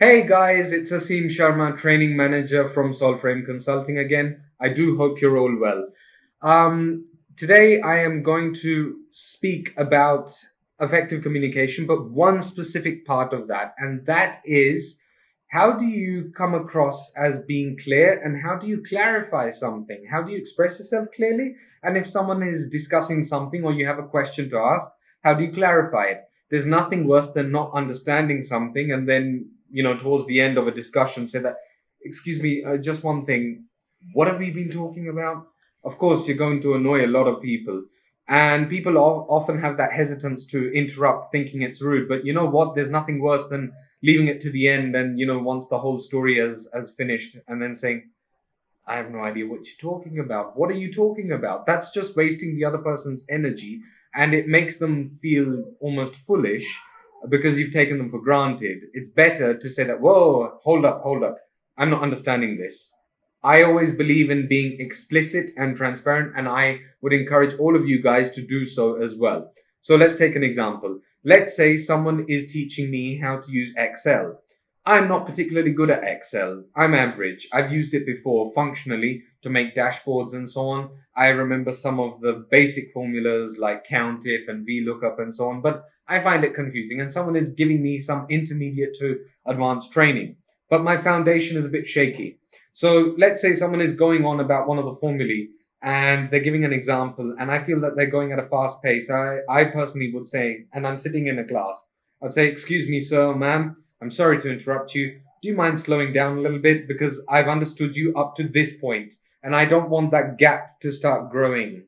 Hey guys, it's Aseem Sharma, training manager from Solframe Consulting again. I do hope you're all well. Today I am going to speak about effective communication, but one specific part of that, and that is how do you come across as being clear and how do you clarify something? How do you express yourself clearly? And if someone is discussing something or you have a question to ask, how do you clarify it? There's nothing worse than not understanding something and then, towards the end of a discussion, say that, excuse me, just one thing. What have we been talking about? Of course, you're going to annoy a lot of people. And people often have that hesitance to interrupt, thinking it's rude. But you know what? There's nothing worse than leaving it to the end and, once the whole story has finished and then saying, I have no idea what you're talking about. What are you talking about? That's just wasting the other person's energy and it makes them feel almost foolish because you've taken them for granted. It's better to say that, whoa, hold up, hold up. I'm not understanding this. I always believe in being explicit and transparent, and I would encourage all of you guys to do so as well. So let's take an example. Let's say someone is teaching me how to use Excel. I'm not particularly good at Excel. I'm average. I've used it before functionally to make dashboards and so on. I remember some of the basic formulas like COUNTIF and VLOOKUP and so on, but I find it confusing. And someone is giving me some intermediate to advanced training, but my foundation is a bit shaky. So let's say someone is going on about one of the formulae and they're giving an example, and I feel that they're going at a fast pace. I personally would say, and I'm sitting in a class, I'd say, excuse me, sir, ma'am, I'm sorry to interrupt you. Do you mind slowing down a little bit? Because I've understood you up to this point, and I don't want that gap to start growing.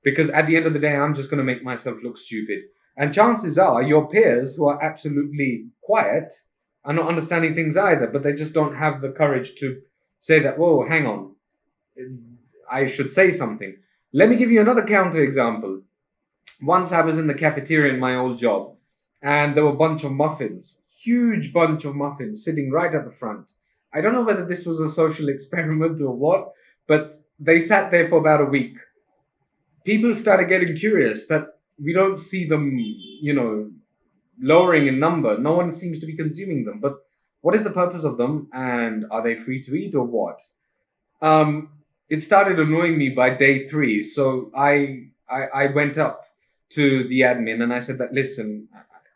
Because at the end of the day, I'm just going to make myself look stupid. And chances are your peers who are absolutely quiet are not understanding things either, but they just don't have the courage to say that, whoa, hang on, I should say something. Let me give you another counter example. Once I was in the cafeteria in my old job, and there were a bunch of muffins, huge bunch of muffins sitting right at the front. I don't know whether this was a social experiment or what, but they sat there for about a week. People started getting curious that we don't see them, lowering in number. No one seems to be consuming them. But what is the purpose of them? And are they free to eat or what? Um, it started annoying me by day three. So I went up to the admin and I said that, listen,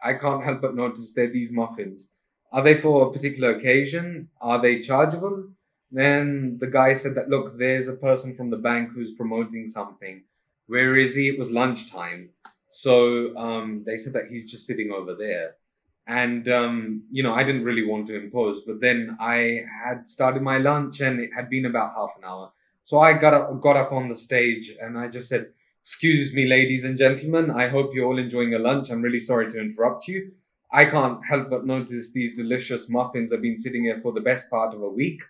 I can't help but notice they're these muffins. Are they for a particular occasion? Are they chargeable? Then the guy said that, look, there's a person from the bank who's promoting something. Where is he? It was lunchtime. So they said that he's just sitting over there. And, I didn't really want to impose, but then I had started my lunch and it had been about half an hour. So I got up on the stage and I just said, excuse me, ladies and gentlemen, I hope you're all enjoying your lunch. I'm really sorry to interrupt you. I can't help but notice these delicious muffins have been sitting here for the best part of a week.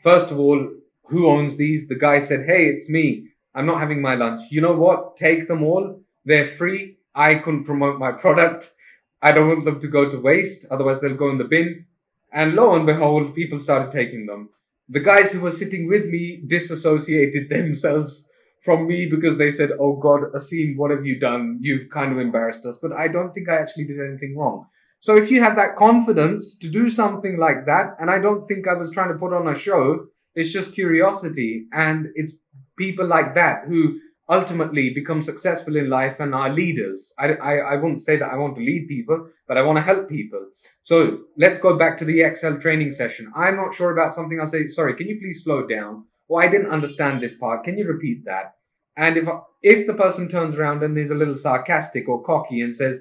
First of all, who owns these? The guy said, hey, it's me. I'm not having my lunch. You know what? Take them all. They're free. I couldn't promote my product. I don't want them to go to waste. Otherwise, they'll go in the bin. And lo and behold, people started taking them. The guys who were sitting with me disassociated themselves from me because they said, oh God, Aseem, what have you done? You've kind of embarrassed us. But I don't think I actually did anything wrong. So if you have that confidence to do something like that, and I don't think I was trying to put on a show, it's just curiosity. And it's people like that who ultimately become successful in life and are leaders. I won't say that I want to lead people, but I want to help people. So let's go back to the Excel training session. I'm not sure about something. I'll say, sorry, can you please slow down? Or I didn't understand this part. Can you repeat that? And if the person turns around and is a little sarcastic or cocky and says,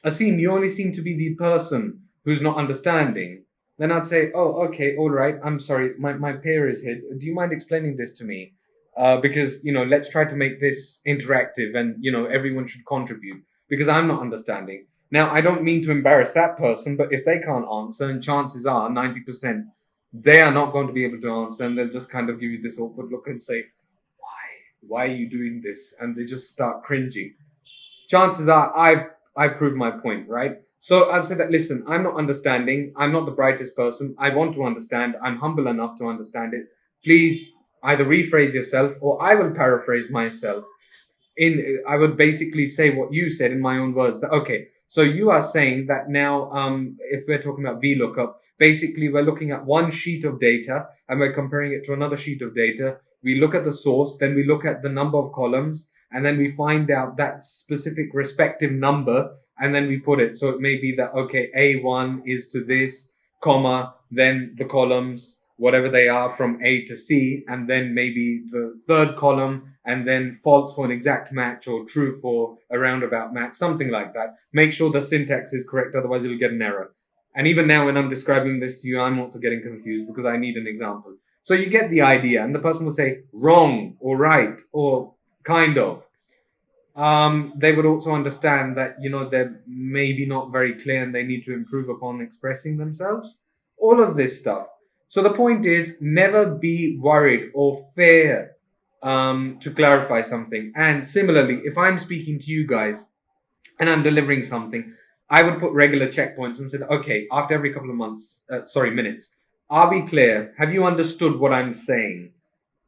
Aseem, you only seem to be the person who's not understanding, then I'd say, oh, okay, all right, I'm sorry, my peer is here. Do you mind explaining this to me? Because, let's try to make this interactive and, everyone should contribute because I'm not understanding. Now, I don't mean to embarrass that person, but if they can't answer, and chances are 90%, they are not going to be able to answer, and they'll just kind of give you this awkward look and say, why? Why are you doing this? And they just start cringing. Chances are I've proved my point, right? So I've said that, listen, I'm not understanding. I'm not the brightest person. I want to understand. I'm humble enough to understand it. Please either rephrase yourself or I will paraphrase myself. I would basically say what you said in my own words. That, okay, so you are saying that now, if we're talking about VLOOKUP, Basically, we're looking at one sheet of data and we're comparing it to another sheet of data. We look at the source, then we look at the number of columns, and then we find out that specific respective number, and then we put it. So it may be that, okay, A1 is to this, comma, then the columns, whatever they are from A to C, and then maybe the third column, and then false for an exact match or true for a roundabout match, something like that. Make sure the syntax is correct, otherwise you'll get an error. And even now, when I'm describing this to you, I'm also getting confused because I need an example. So you get the idea, and the person will say wrong or right or kind of. They would also understand that, they're maybe not very clear and they need to improve upon expressing themselves. All of this stuff. So the point is, never be worried or fear to clarify something. And similarly, if I'm speaking to you guys and I'm delivering something, I would put regular checkpoints and said, okay, after every couple of minutes, are we clear? Have you understood what I'm saying?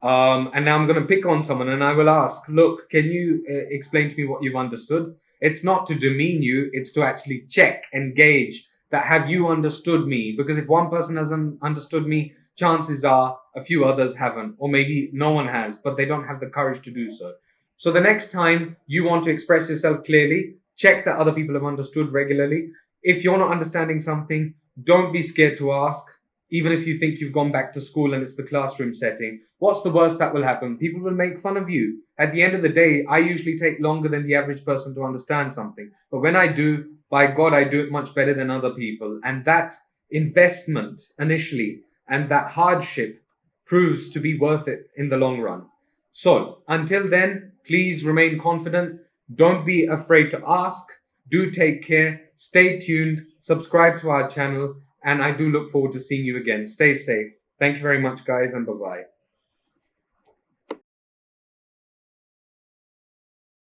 And now I'm going to pick on someone and I will ask, look, can you explain to me what you've understood? It's not to demean you, it's to actually check and gauge that have you understood me? Because if one person hasn't understood me, chances are a few others haven't, or maybe no one has, but they don't have the courage to do so. So the next time you want to express yourself clearly, check that other people have understood regularly. If you're not understanding something, don't be scared to ask. Even if you think you've gone back to school and it's the classroom setting, what's the worst that will happen? People will make fun of you. At the end of the day, I usually take longer than the average person to understand something. But when I do, by God, I do it much better than other people. And that investment initially and that hardship proves to be worth it in the long run. So until then, please remain confident. Don't be afraid to ask. Do take care. Stay tuned. Subscribe to our channel. And I do look forward to seeing you again. Stay safe. Thank you very much, guys, and bye-bye.